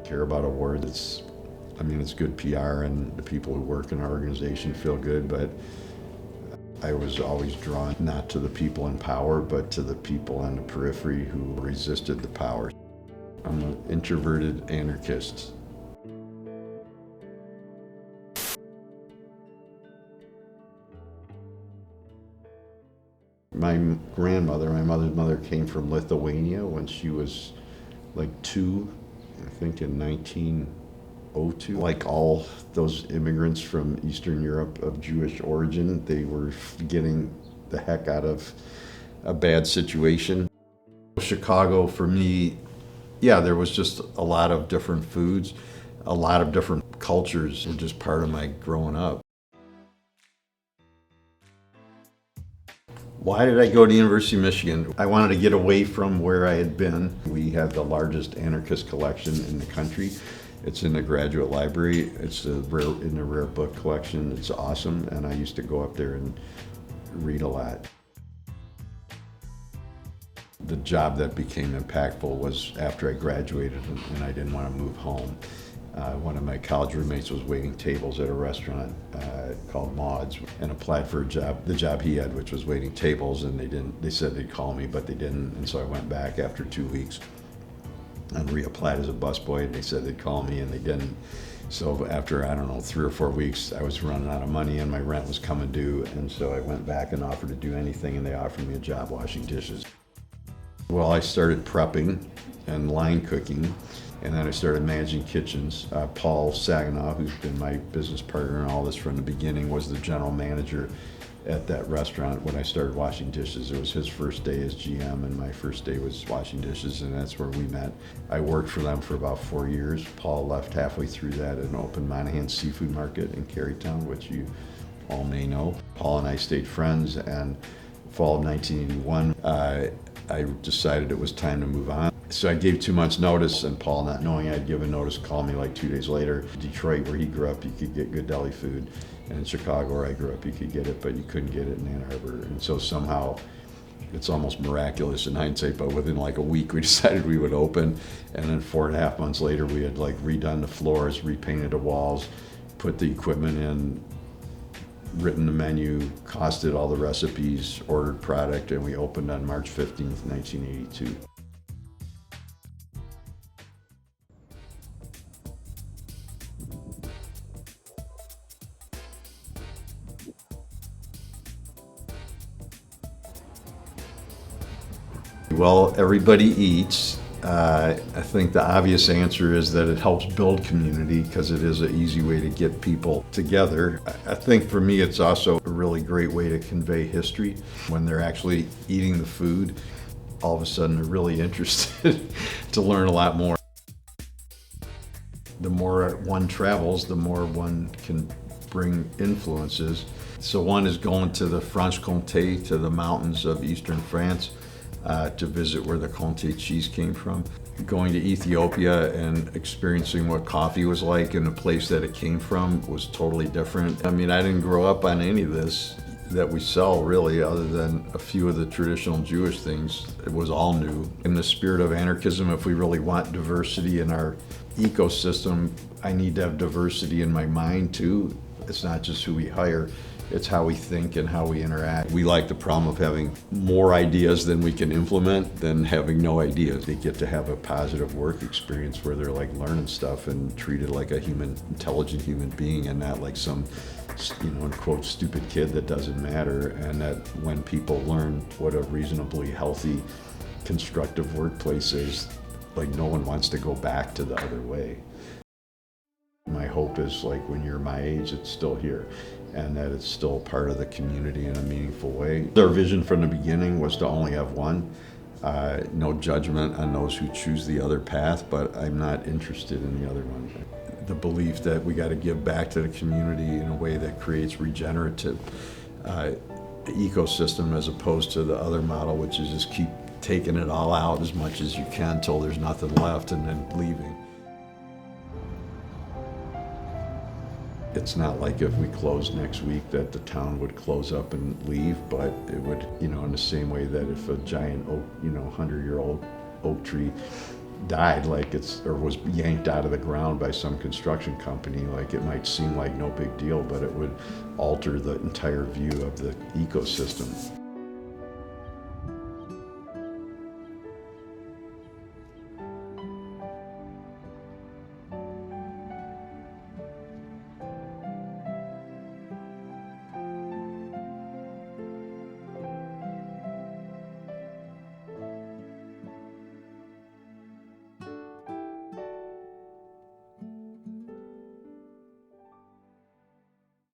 Care about a word that's, I mean, it's good PR and the people who work in our organization feel good, but I was always drawn not to the people in power, but to the people on the periphery who resisted the power. I'm an introverted anarchist. My grandmother, my mother's mother, came from Lithuania when she was like 2, I think in 1902. Like all those immigrants from Eastern Europe of Jewish origin, they were getting the heck out of a bad situation. Chicago, for me, yeah, there was just a lot of different foods, a lot of different cultures were just part of my growing up. Why did I go to University of Michigan? I wanted to get away from where I had been. We have the largest anarchist collection in the country. It's in the graduate library. It's in the rare book collection. It's awesome, and I used to go up there and read a lot. The job that became impactful was after I graduated and I didn't want to move home. One of my college roommates was waiting tables at a restaurant called Maud's and applied for a job, the job he had, which was waiting tables, and they said they'd call me, but they didn't, and so I went back after 2 weeks and reapplied as a busboy, and they said they'd call me, and they didn't. So after, I don't know, 3 or 4 weeks, I was running out of money and my rent was coming due, and so I went back and offered to do anything, and they offered me a job washing dishes. Well, I started prepping and line cooking, and then I started managing kitchens. Paul Saginaw, who's been my business partner in all this from the beginning, was the general manager at that restaurant when I started washing dishes. It was his first day as GM, and my first day was washing dishes, and that's where we met. I worked for them for about 4 years. Paul left halfway through that and opened Monahan's Seafood Market in Carytown, which you all may know. Paul and I stayed friends, and fall of 1981, I decided it was time to move on. So I gave 2 months notice, and Paul, not knowing I'd given notice, called me like 2 days later. Detroit, where he grew up, you could get good deli food. And in Chicago, where I grew up, you could get it, but you couldn't get it in Ann Arbor. And so somehow, it's almost miraculous in hindsight, but within like a week, we decided we would open. And then 4.5 months later, we had like redone the floors, repainted the walls, put the equipment in, written the menu, costed all the recipes, ordered product, and we opened on March 15th, 1982. Well, everybody eats. I think the obvious answer is that it helps build community because it is an easy way to get people together. I think for me it's also a really great way to convey history. When they're actually eating the food, all of a sudden they're really interested to learn a lot more. The more one travels, the more one can bring influences. So one is going to the Franche-Comté, to the mountains of eastern France, to visit where the Comté cheese came from. Going to Ethiopia and experiencing what coffee was like in the place that it came from was totally different. I mean, I didn't grow up on any of this that we sell really, other than a few of the traditional Jewish things. It was all new. In the spirit of anarchism, if we really want diversity in our ecosystem, I need to have diversity in my mind too. It's not just who we hire, it's how we think and how we interact. We like the problem of having more ideas than we can implement than having no ideas. They get to have a positive work experience where they're like learning stuff and treated like a intelligent human being, and not like some, in quote, stupid kid that doesn't matter. And that when people learn what a reasonably healthy, constructive workplace is, like no one wants to go back to the other way. My hope is like when you're my age, it's still here, and that it's still part of the community in a meaningful way. Our vision from the beginning was to only have one. No judgment on those who choose the other path, but I'm not interested in the other one. The belief that we got to give back to the community in a way that creates regenerative ecosystem, as opposed to the other model, which is just keep taking it all out as much as you can till there's nothing left and then leaving. It's not like if we closed next week that the town would close up and leave, but it would, in the same way that if a giant oak, 100-year-old oak tree died, or was yanked out of the ground by some construction company, like it might seem like no big deal, but it would alter the entire view of the ecosystem.